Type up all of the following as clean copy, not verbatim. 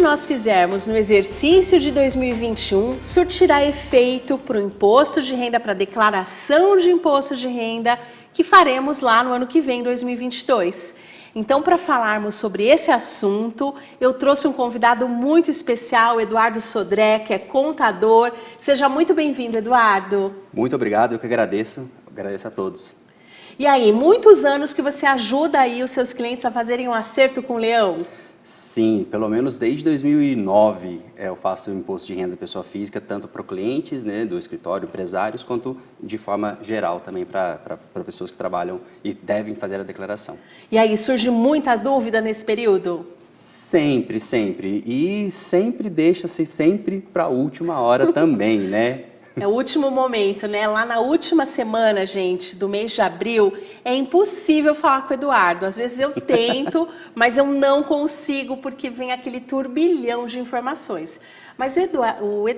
nós fizermos no exercício de 2021 surtirá efeito para o imposto de renda, para a declaração de imposto de renda que faremos lá no ano que vem, 2022. Então, para falarmos sobre esse assunto, eu trouxe um convidado muito especial, Eduardo Sodré, que é contador. Seja muito bem-vindo, Eduardo. Muito obrigado, eu que agradeço a todos. E aí, muitos anos que você ajuda aí os seus clientes a fazerem um acerto com o leão? Sim, pelo menos desde 2009 eu faço o imposto de renda da pessoa física, tanto para clientes, né, do escritório, empresários, quanto de forma geral também para pessoas que trabalham e devem fazer a declaração. E aí, surge muita dúvida nesse período? Sempre, sempre. E sempre deixa-se sempre para a última hora também, né? É o último momento, né? Lá na última semana, gente, do mês de abril, é impossível falar com o Eduardo. Às vezes eu tento, mas eu não consigo porque vem aquele turbilhão de informações. Mas o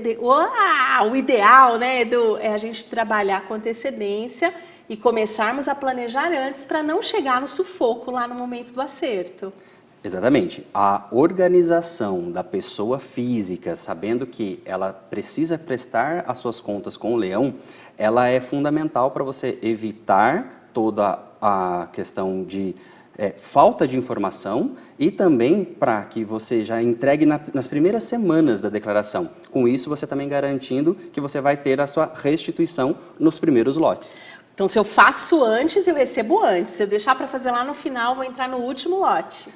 ideal, né, Edu, é a gente trabalhar com antecedência e começarmos a planejar antes para não chegar no sufoco lá no momento do acerto. Exatamente. A organização da pessoa física, sabendo que ela precisa prestar as suas contas com o leão, ela é fundamental para você evitar toda a questão de falta de informação e também para que você já entregue nas primeiras semanas da declaração. Com isso, você também garantindo que você vai ter a sua restituição nos primeiros lotes. Então, se eu faço antes, eu recebo antes. Se eu deixar para fazer lá no final, vou entrar no último lote.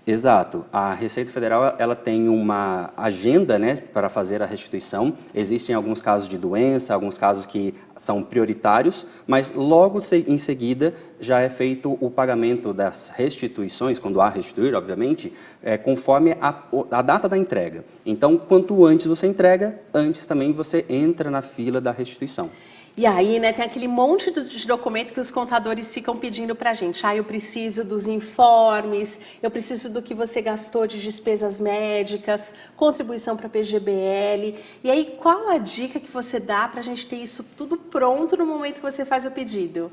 Exato. A Receita Federal ela tem uma agenda, né, para fazer a restituição. Existem alguns casos de doença, alguns casos que são prioritários, mas logo em seguida já é feito o pagamento das restituições, quando há restituir, obviamente, conforme a data da entrega. Então, quanto antes você entrega, antes também você entra na fila da restituição. E aí, né, tem aquele monte de documento que os contadores ficam pedindo pra gente. Eu preciso dos informes, eu preciso do que você gastou de despesas médicas, contribuição para PGBL. E aí, qual a dica que você dá pra gente ter isso tudo pronto no momento que você faz o pedido?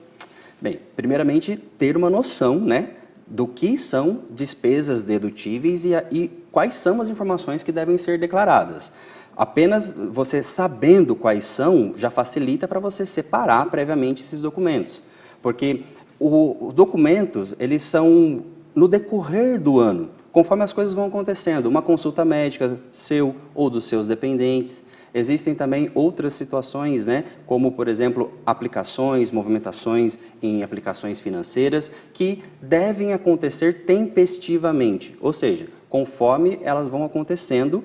Bem, primeiramente, ter uma noção, né, do que são despesas dedutíveis e quais são as informações que devem ser declaradas. Apenas você sabendo quais são, já facilita para você separar previamente esses documentos. Porque os documentos, eles são no decorrer do ano, conforme as coisas vão acontecendo. Uma consulta médica seu ou dos seus dependentes. Existem também outras situações, né, como, por exemplo, aplicações, movimentações em aplicações financeiras, que devem acontecer tempestivamente, ou seja, conforme elas vão acontecendo,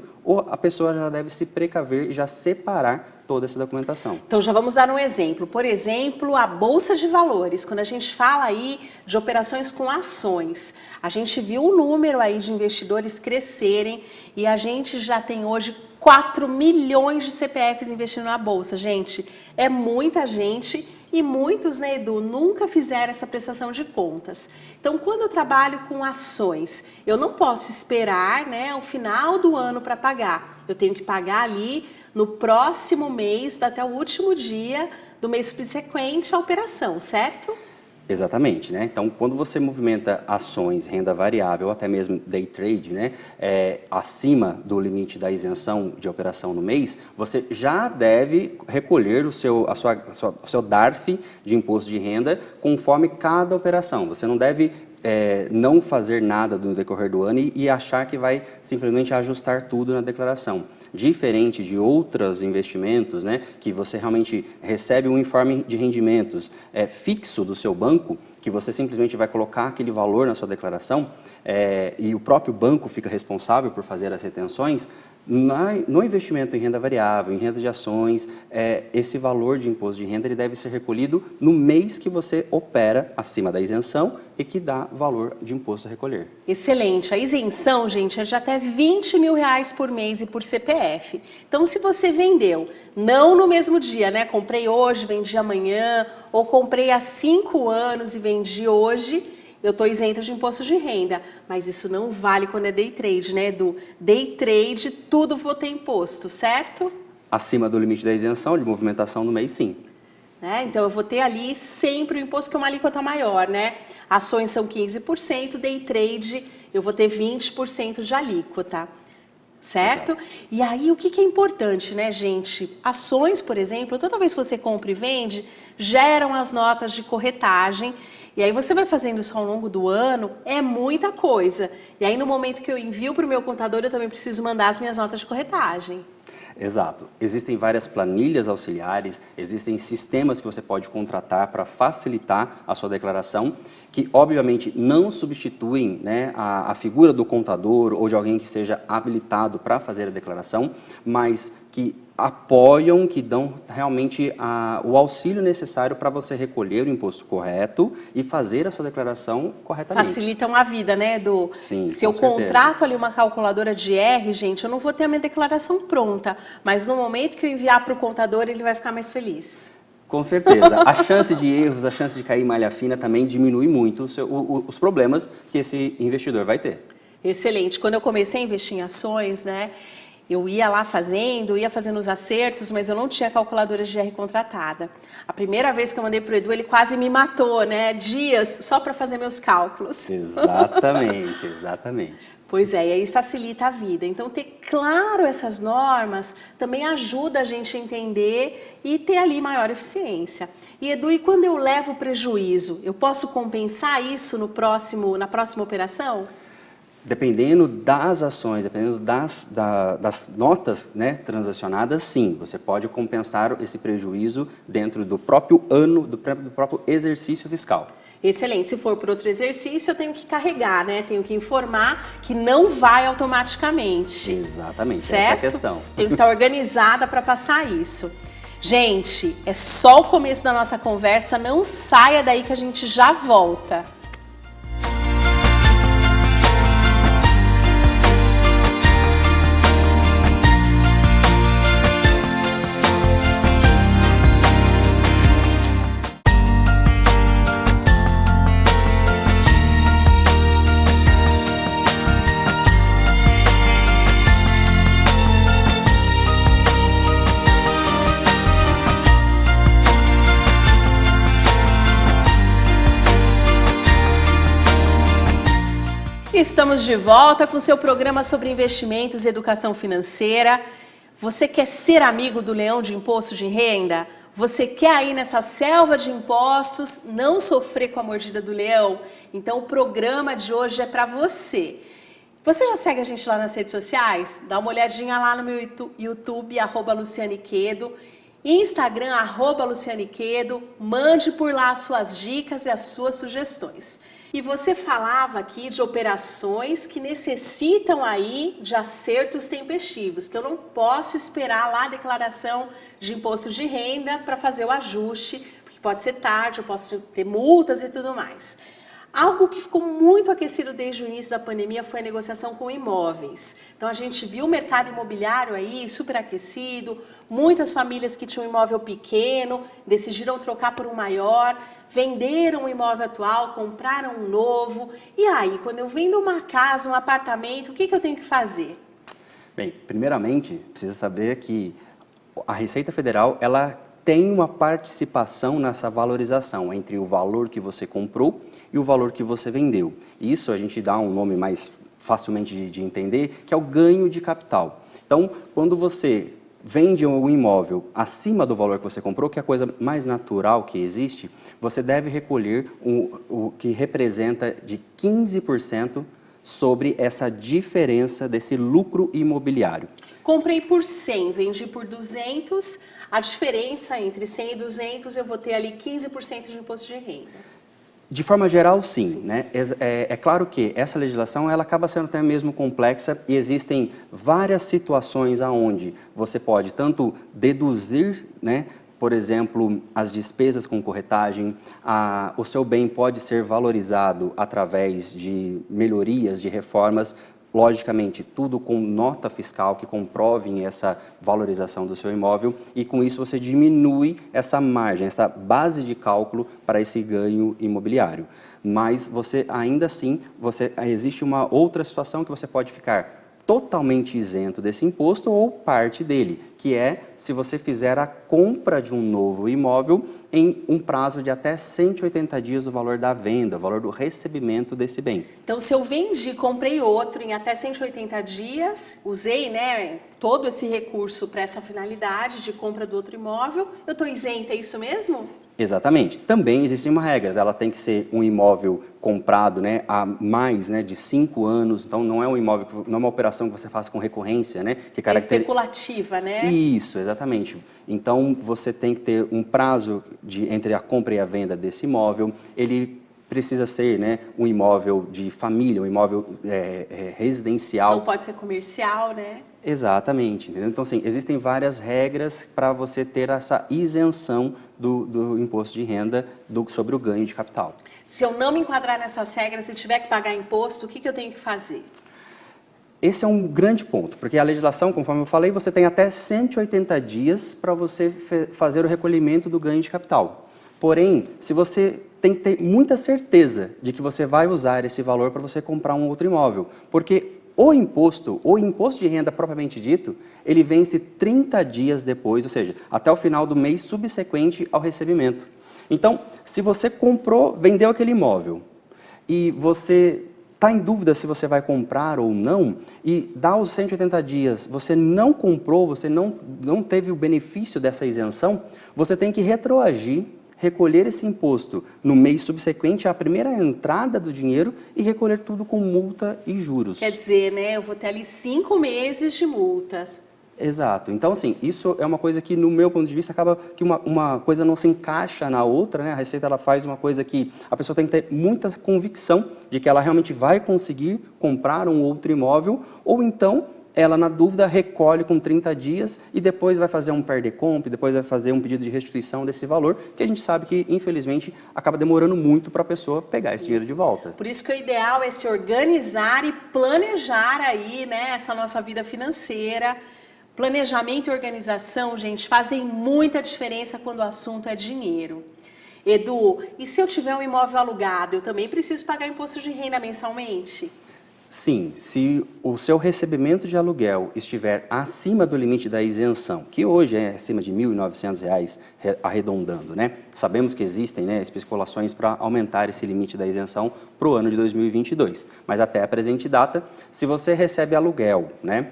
a pessoa já deve se precaver e já separar toda essa documentação. Então, já vamos dar um exemplo. Por exemplo, a Bolsa de Valores. Quando a gente fala aí de operações com ações, a gente viu o número aí de investidores crescerem e a gente já tem hoje 4 milhões de CPFs investindo na Bolsa. Gente, é muita gente. E muitos, né, Edu, nunca fizeram essa prestação de contas. Então, quando eu trabalho com ações, eu não posso esperar, né, o final do ano para pagar. Eu tenho que pagar ali no próximo mês, até o último dia do mês subsequente à operação, certo? Exatamente, né? Então, quando você movimenta ações, renda variável, ou até mesmo day trade, né, acima do limite da isenção de operação no mês, você já deve recolher o seu DARF de imposto de renda conforme cada operação. Você não deve não fazer nada no decorrer do ano e achar que vai simplesmente ajustar tudo na declaração. Diferente de outros investimentos, né, que você realmente recebe um informe de rendimentos fixo do seu banco, que você simplesmente vai colocar aquele valor na sua declaração e o próprio banco fica responsável por fazer as retenções. No investimento em renda variável, em renda de ações, esse valor de imposto de renda ele deve ser recolhido no mês que você opera acima da isenção e que dá valor de imposto a recolher. Excelente. A isenção, gente, é de até R$20 mil por mês e por CPF. Então, se você vendeu, não no mesmo dia, né? Comprei hoje, vendi amanhã, ou comprei há 5 anos e vendi hoje, eu estou isenta de imposto de renda. Mas isso não vale quando é day trade, né, Edu? Day trade, tudo vou ter imposto, certo? Acima do limite da isenção de movimentação no mês, sim. Então, eu vou ter ali sempre o imposto que é uma alíquota maior, né? Ações são 15%, day trade eu vou ter 20% de alíquota. certo? Exato. E aí, o que é importante, né, gente? Ações, por exemplo, toda vez que você compra e vende, geram as notas de corretagem. E aí você vai fazendo isso ao longo do ano, é muita coisa. E aí, no momento que eu envio para o meu contador, eu também preciso mandar as minhas notas de corretagem. Exato. Existem várias planilhas auxiliares, existem sistemas que você pode contratar para facilitar a sua declaração, que obviamente não substituem, né, a figura do contador ou de alguém que seja habilitado para fazer a declaração, mas que apoiam, que dão realmente o auxílio necessário para você recolher o imposto correto e fazer a sua declaração corretamente. Facilitam a vida, né, Edu? Sim, Se eu com certeza. contrato ali uma calculadora de R, gente, eu não vou ter a minha declaração pronta, mas no momento que eu enviar para o contador, ele vai ficar mais feliz. Com certeza. A chance de erros, a chance de cair em malha fina também diminui muito os problemas que esse investidor vai ter. Excelente. Quando eu comecei a investir em ações, né, eu ia lá fazendo, ia fazendo os acertos, mas eu não tinha calculadora de R contratada. A primeira vez que eu mandei para o Edu, ele quase me matou, né? Dias só para fazer meus cálculos. Exatamente, exatamente. Pois é, e aí facilita a vida. Então, ter claro essas normas também ajuda a gente a entender e ter ali maior eficiência. E Edu, e quando eu levo prejuízo, eu posso compensar isso na próxima operação? Dependendo das ações, dependendo das notas, né, transacionadas, sim, você pode compensar esse prejuízo dentro do próprio ano, do próprio exercício fiscal. Excelente. Se for por outro exercício, eu tenho que carregar, né? Tenho que informar que não vai automaticamente. Exatamente, certo? essa é a questão. Tenho que estar organizada para passar isso. Gente, é só o começo da nossa conversa, não saia daí que a gente já volta. Estamos de volta com seu programa sobre investimentos e educação financeira. Você quer ser amigo do leão de imposto de renda? Você quer ir nessa selva de impostos, não sofrer com a mordida do leão? Então o programa de hoje é para você. Você já segue a gente lá nas redes sociais? Dá uma olhadinha lá no meu YouTube, @LucianeQuedo, Instagram, @LucianeQuedo. Mande por lá as suas dicas e as suas sugestões. E você falava aqui de operações que necessitam aí de acertos tempestivos, que eu não posso esperar lá a declaração de imposto de renda para fazer o ajuste, porque pode ser tarde, eu posso ter multas e tudo mais. Algo que ficou muito aquecido desde o início da pandemia foi a negociação com imóveis. Então a gente viu o mercado imobiliário aí super aquecido, muitas famílias que tinham um imóvel pequeno decidiram trocar por um maior, venderam o imóvel atual, compraram um novo. E aí, quando eu vendo uma casa, um apartamento, o que eu tenho que fazer? Bem, primeiramente, precisa saber que a Receita Federal, ela tem uma participação nessa valorização entre o valor que você comprou e o valor que você vendeu. Isso a gente dá um nome mais facilmente de entender, que é o ganho de capital. Então, quando você vende um imóvel acima do valor que você comprou, que é a coisa mais natural que existe, você deve recolher o que representa de 15% sobre essa diferença desse lucro imobiliário. Comprei por 100, vendi por 200, a diferença entre 100 e 200 eu vou ter ali 15% de imposto de renda. De forma geral, sim. Né? É claro que essa legislação ela acaba sendo até mesmo complexa e existem várias situações onde você pode tanto deduzir, né, por exemplo, as despesas com corretagem, o seu bem pode ser valorizado através de melhorias, de reformas, logicamente, tudo com nota fiscal que comprovem essa valorização do seu imóvel e com isso você diminui essa margem, essa base de cálculo para esse ganho imobiliário. Mas você ainda assim, existe uma outra situação que você pode ficar totalmente isento desse imposto ou parte dele, que é se você fizer a compra de um novo imóvel em um prazo de até 180 dias do valor da venda, o valor do recebimento desse bem. Então, se eu vendi, comprei outro em até 180 dias, usei, né, todo esse recurso para essa finalidade de compra do outro imóvel, eu estou isenta, é isso mesmo? Exatamente. Também existem uma regra, ela tem que ser um imóvel comprado, né, há mais, né, de 5 anos, então não é um imóvel, não é uma operação que você faz com recorrência, né? Que É especulativa, né? Isso, exatamente. Então você tem que ter um prazo entre a compra e a venda desse imóvel, ele precisa ser, né, um imóvel de família, um imóvel residencial. Não pode ser comercial, né? Exatamente. Entendeu? Então, assim, existem várias regras para você ter essa isenção do imposto de renda sobre o ganho de capital. Se eu não me enquadrar nessas regras e tiver que pagar imposto, o que eu tenho que fazer? Esse é um grande ponto, porque a legislação, conforme eu falei, você tem até 180 dias para você fazer o recolhimento do ganho de capital. Porém, se você tem que ter muita certeza de que você vai usar esse valor para você comprar um outro imóvel, porque o imposto de renda propriamente dito, ele vence 30 dias depois, ou seja, até o final do mês subsequente ao recebimento. Então, se você vendeu aquele imóvel e você está em dúvida se você vai comprar ou não, e dá os 180 dias, você não comprou, você não teve o benefício dessa isenção, você tem que retroagir, recolher esse imposto no mês subsequente à primeira entrada do dinheiro e recolher tudo com multa e juros. Quer dizer, né, eu vou ter ali 5 meses de multas. Exato. Então, assim, isso é uma coisa que, no meu ponto de vista, acaba que uma coisa não se encaixa na outra, né? A Receita, ela faz uma coisa que a pessoa tem que ter muita convicção de que ela realmente vai conseguir comprar um outro imóvel, ou então ela, na dúvida, recolhe com 30 dias e depois vai fazer um perde-compra, depois vai fazer um pedido de restituição desse valor, que a gente sabe que, infelizmente, acaba demorando muito para a pessoa pegar esse dinheiro de volta. Por isso que o ideal é se organizar e planejar aí, né, essa nossa vida financeira. Planejamento e organização, gente, fazem muita diferença quando o assunto é dinheiro. Edu, e se eu tiver um imóvel alugado, eu também preciso pagar imposto de renda mensalmente? Sim, se o seu recebimento de aluguel estiver acima do limite da isenção, que hoje é acima de R$ 1.900, arredondando, né? Sabemos que existem, né, especulações para aumentar esse limite da isenção para o ano de 2022, mas até a presente data, se você recebe aluguel, né,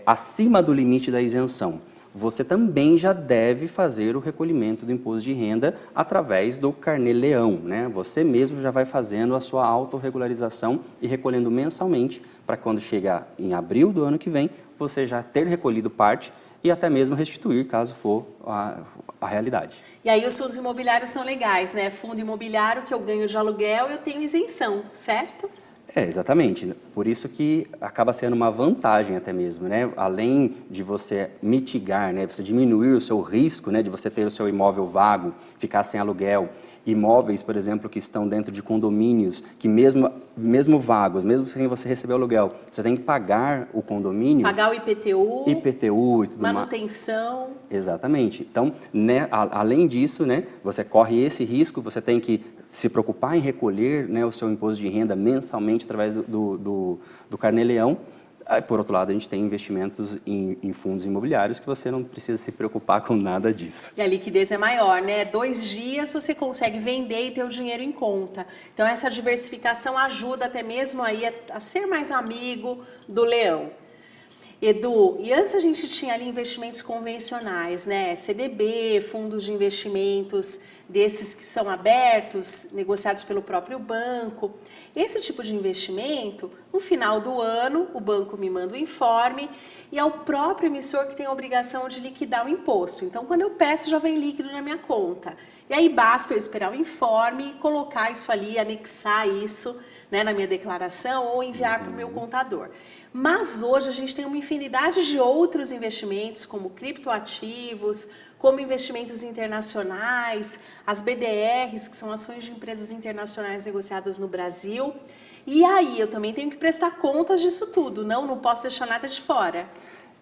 acima do limite da isenção, você também já deve fazer o recolhimento do imposto de renda através do Carnê-Leão, né? Você mesmo já vai fazendo a sua autorregularização e recolhendo mensalmente para quando chegar em abril do ano que vem, você já ter recolhido parte e até mesmo restituir, caso for a realidade. E aí os fundos imobiliários são legais, né? Fundo imobiliário que eu ganho de aluguel, eu tenho isenção, certo? Exatamente. Por isso que acaba sendo uma vantagem até mesmo, né? Além de você mitigar, né? Você diminuir o seu risco, né? De você ter o seu imóvel vago, ficar sem aluguel. Imóveis, por exemplo, que estão dentro de condomínios, que mesmo vagos, mesmo sem você receber aluguel, você tem que pagar o condomínio. Pagar o IPTU. IPTU e tudo mais. Manutenção. Exatamente. Então, né, além disso, né, você corre esse risco, você tem que se preocupar em recolher, né, o seu imposto de renda mensalmente através do Carnê-Leão. Por outro lado, a gente tem investimentos em fundos imobiliários que você não precisa se preocupar com nada disso. E a liquidez é maior, né? 2 dias você consegue vender e ter o dinheiro em conta. Então, essa diversificação ajuda até mesmo aí a ser mais amigo do leão. Edu, e antes a gente tinha ali investimentos convencionais, né? CDB, fundos de investimentos desses que são abertos, negociados pelo próprio banco. Esse tipo de investimento, no final do ano, o banco me manda o informe e é o próprio emissor que tem a obrigação de liquidar o imposto. Então, quando eu peço, já vem líquido na minha conta. E aí basta eu esperar o informe, colocar isso ali, anexar isso, né, na minha declaração ou enviar para o meu contador. Mas hoje a gente tem uma infinidade de outros investimentos, como criptoativos, como investimentos internacionais, as BDRs, que são ações de empresas internacionais negociadas no Brasil. E aí eu também tenho que prestar contas disso tudo, não posso deixar nada de fora.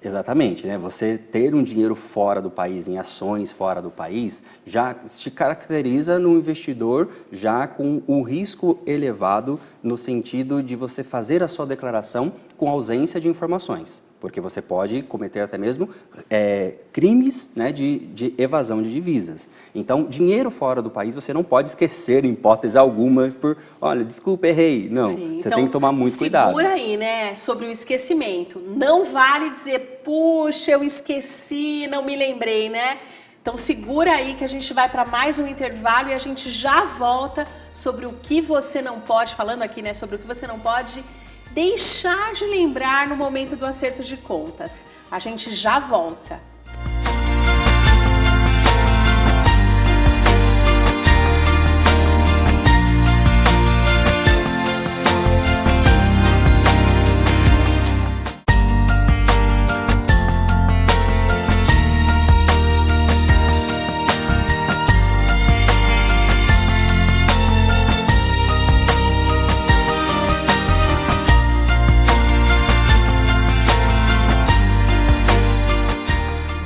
Exatamente, né? Você ter um dinheiro fora do país, em ações fora do país, já se caracteriza no investidor já com um risco elevado no sentido de você fazer a sua declaração com ausência de informações, porque você pode cometer até mesmo crimes, né, de evasão de divisas. Então, dinheiro fora do país você não pode esquecer em hipótese alguma por, olha, desculpa, errei. Não, Sim, você então, tem que tomar muito cuidado. Segura aí, né, sobre o esquecimento. Não vale dizer, puxa, eu esqueci, não me lembrei, né? Então segura aí que a gente vai para mais um intervalo e a gente já volta sobre o que você não pode, falando aqui, né, sobre o que você não pode deixar de lembrar no momento do acerto de contas. A gente já volta.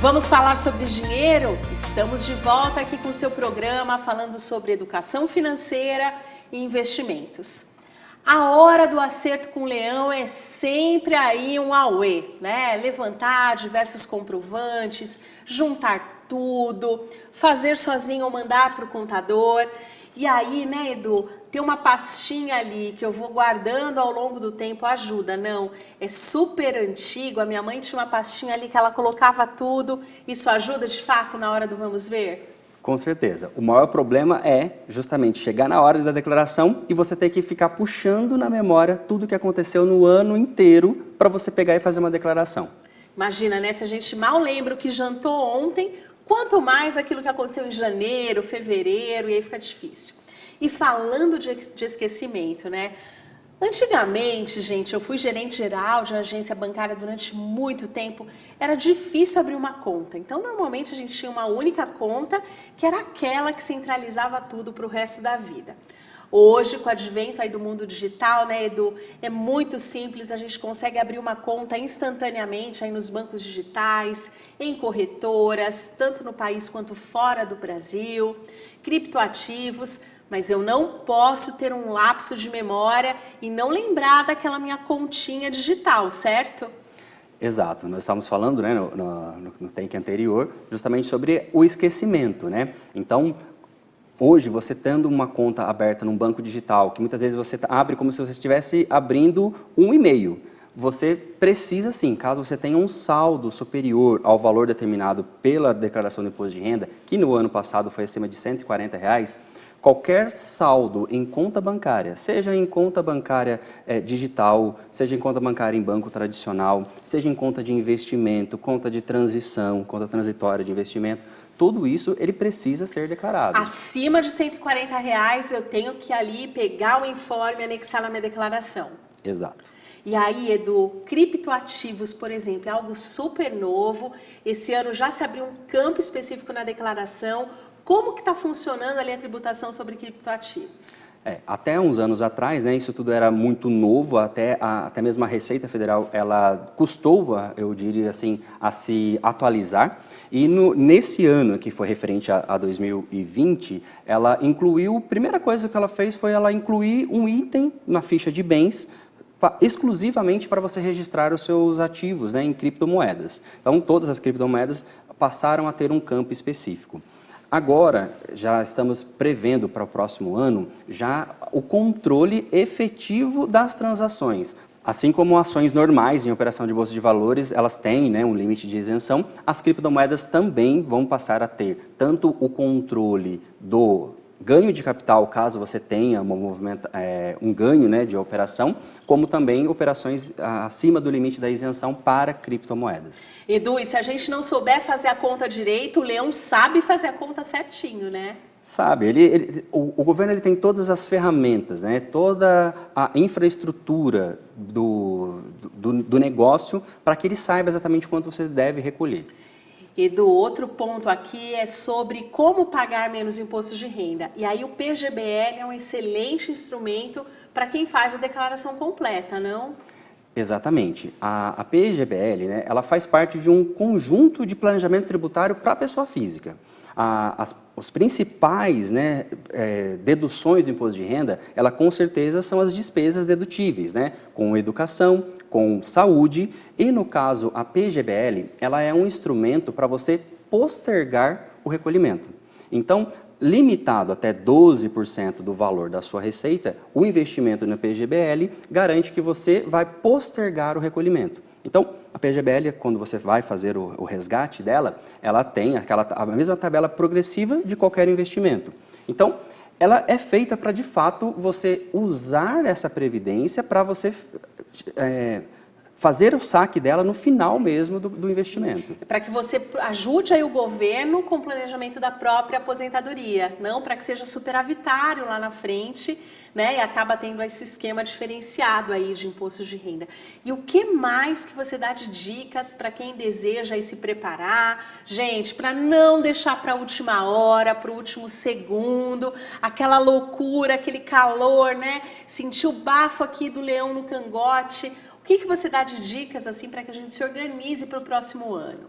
Vamos falar sobre dinheiro? Estamos de volta aqui com o seu programa falando sobre educação financeira e investimentos. A hora do acerto com o leão é sempre aí um auê, né? Levantar diversos comprovantes, juntar tudo, fazer sozinho ou mandar para o contador. E aí, né, Edu, ter uma pastinha ali que eu vou guardando ao longo do tempo ajuda, não? É super antigo, a minha mãe tinha uma pastinha ali que ela colocava tudo, isso ajuda de fato na hora do vamos ver? Com certeza. O maior problema é justamente chegar na hora da declaração e você ter que ficar puxando na memória tudo que aconteceu no ano inteiro para você pegar e fazer uma declaração. Imagina, né, se a gente mal lembra o que jantou ontem, quanto mais aquilo que aconteceu em janeiro, fevereiro, e aí fica difícil. E falando de esquecimento, né? Antigamente, gente, eu fui gerente geral de agência bancária durante muito tempo, era difícil abrir uma conta. Então, normalmente, a gente tinha uma única conta, que era aquela que centralizava tudo para o resto da vida. Hoje, com o advento aí do mundo digital, né, Edu, é muito simples, a gente consegue abrir uma conta instantaneamente aí nos bancos digitais, em corretoras, tanto no país quanto fora do Brasil, criptoativos, mas eu não posso ter um lapso de memória e não lembrar daquela minha continha digital, certo? Exato, nós estávamos falando, né, no take anterior, justamente sobre o esquecimento, né? Então, hoje, você tendo uma conta aberta num banco digital, que muitas vezes você abre como se você estivesse abrindo um e-mail, você precisa sim, caso você tenha um saldo superior ao valor determinado pela declaração do imposto de renda, que no ano passado foi acima de R$140, qualquer saldo em conta bancária, seja em conta bancária digital, seja em conta bancária em banco tradicional, seja em conta de investimento, conta de transição, conta transitória de investimento, tudo isso ele precisa ser declarado. Acima de R$140 eu tenho que ali pegar o informe e anexar na minha declaração. Exato. E aí, Edu, criptoativos, por exemplo, é algo super novo. Esse ano já se abriu um campo específico na declaração. Como que está funcionando ali a tributação sobre criptoativos? Até uns anos atrás, né, isso tudo era muito novo, até mesmo a Receita Federal, ela custou, eu diria assim, a se atualizar. E nesse ano, que foi referente a 2020, ela incluiu, a primeira coisa que ela fez foi ela incluir um item na ficha de bens, exclusivamente para você registrar os seus ativos, né, em criptomoedas. Então, todas as criptomoedas passaram a ter um campo específico. Agora, já estamos prevendo para o próximo ano já o controle efetivo das transações. Assim como ações normais em operação de bolsa de valores, elas têm, né, um limite de isenção, as criptomoedas também vão passar a ter tanto o controle do ganho de capital, caso você tenha um ganho, né, de operação, como também operações acima do limite da isenção para criptomoedas. Edu, e se a gente não souber fazer a conta direito, o leão sabe fazer a conta certinho, né? Sabe, o governo ele tem todas as ferramentas, né, toda a infraestrutura do negócio para que ele saiba exatamente quanto você deve recolher. Edu, outro ponto aqui é sobre como pagar menos imposto de renda. E aí o PGBL é um excelente instrumento para quem faz a declaração completa, não? Exatamente. A PGBL, né, ela faz parte de um conjunto de planejamento tributário para a pessoa física. Os principais, né, deduções do imposto de renda, ela com certeza são as despesas dedutíveis, né, com educação, com saúde, e no caso a PGBL, ela é um instrumento para você postergar o recolhimento. Então, limitado até 12% do valor da sua receita, o investimento na PGBL garante que você vai postergar o recolhimento. Então, a PGBL, quando você vai fazer o resgate dela, ela tem a mesma tabela progressiva de qualquer investimento. Então, ela é feita para, de fato, você usar essa previdência para você fazer o saque dela no final mesmo do investimento. Para que você ajude aí o governo com o planejamento da própria aposentadoria, não para que seja superavitário lá na frente, né? E acaba tendo esse esquema diferenciado aí de impostos de renda. E o que mais que você dá de dicas para quem deseja aí se preparar? Gente, para não deixar para a última hora, para o último segundo, aquela loucura, aquele calor, né? Sentir o bafo aqui do leão no cangote. O que você dá de dicas assim para que a gente se organize para o próximo ano?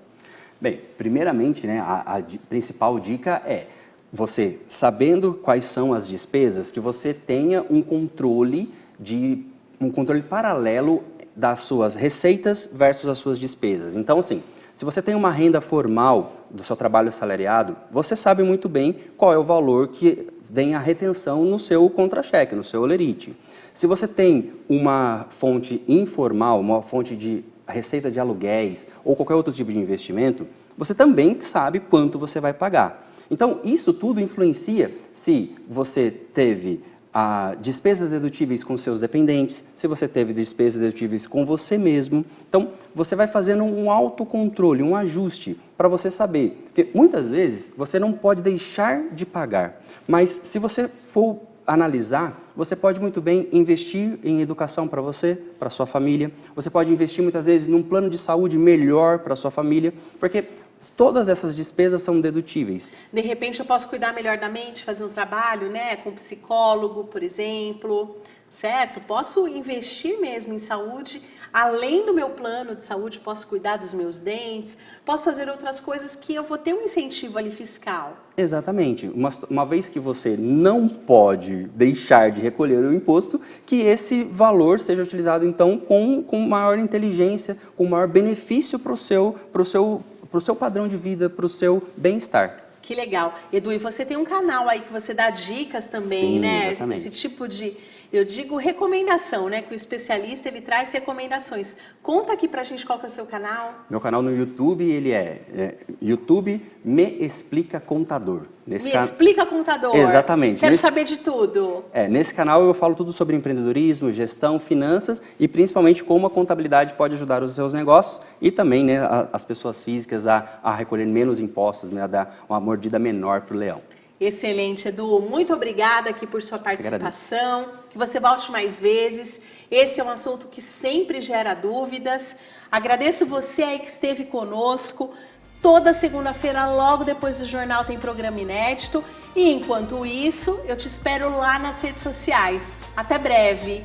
Bem, primeiramente, né, a principal dica é você, sabendo quais são as despesas, que você tenha um controle paralelo das suas receitas versus as suas despesas. Então, assim, se você tem uma renda formal do seu trabalho assalariado, você sabe muito bem qual é o valor que vem a retenção no seu contra-cheque, no seu holerite. Se você tem uma fonte informal, uma fonte de receita de aluguéis ou qualquer outro tipo de investimento, você também sabe quanto você vai pagar. Então, isso tudo influencia se você teve despesas dedutíveis com seus dependentes, se você teve despesas dedutíveis com você mesmo. Então, você vai fazendo um autocontrole, um ajuste para você saber. Porque muitas vezes você não pode deixar de pagar, mas se você for analisar, você pode muito bem investir em educação para você, para sua família. Você pode investir muitas vezes num plano de saúde melhor para sua família, porque todas essas despesas são dedutíveis. De repente eu posso cuidar melhor da mente, fazer um trabalho, né, com psicólogo, por exemplo, certo? Posso investir mesmo em saúde, além do meu plano de saúde, posso cuidar dos meus dentes, posso fazer outras coisas que eu vou ter um incentivo ali fiscal. Exatamente. Uma vez que você não pode deixar de recolher o imposto, que esse valor seja utilizado então com maior inteligência, com maior benefício para o seu padrão de vida, para o seu bem-estar. Que legal. Edu, e você tem um canal aí que você dá dicas também, Sim, né? Exatamente. Esse tipo de, eu digo recomendação, né? Que o especialista, ele traz recomendações. Conta aqui pra gente qual que é o seu canal. Meu canal no YouTube, ele é YouTube Me Explica Contador. Explica Contador. Exatamente. Quero saber de tudo. Nesse canal eu falo tudo sobre empreendedorismo, gestão, finanças e principalmente como a contabilidade pode ajudar os seus negócios e também, né, as pessoas físicas a recolher menos impostos, né, a dar uma mordida menor para o leão. Excelente, Edu. Muito obrigada aqui por sua participação. Que você volte mais vezes. Esse é um assunto que sempre gera dúvidas. Agradeço você aí que esteve conosco. Toda segunda-feira, logo depois do jornal, tem programa inédito. E enquanto isso, eu te espero lá nas redes sociais. Até breve!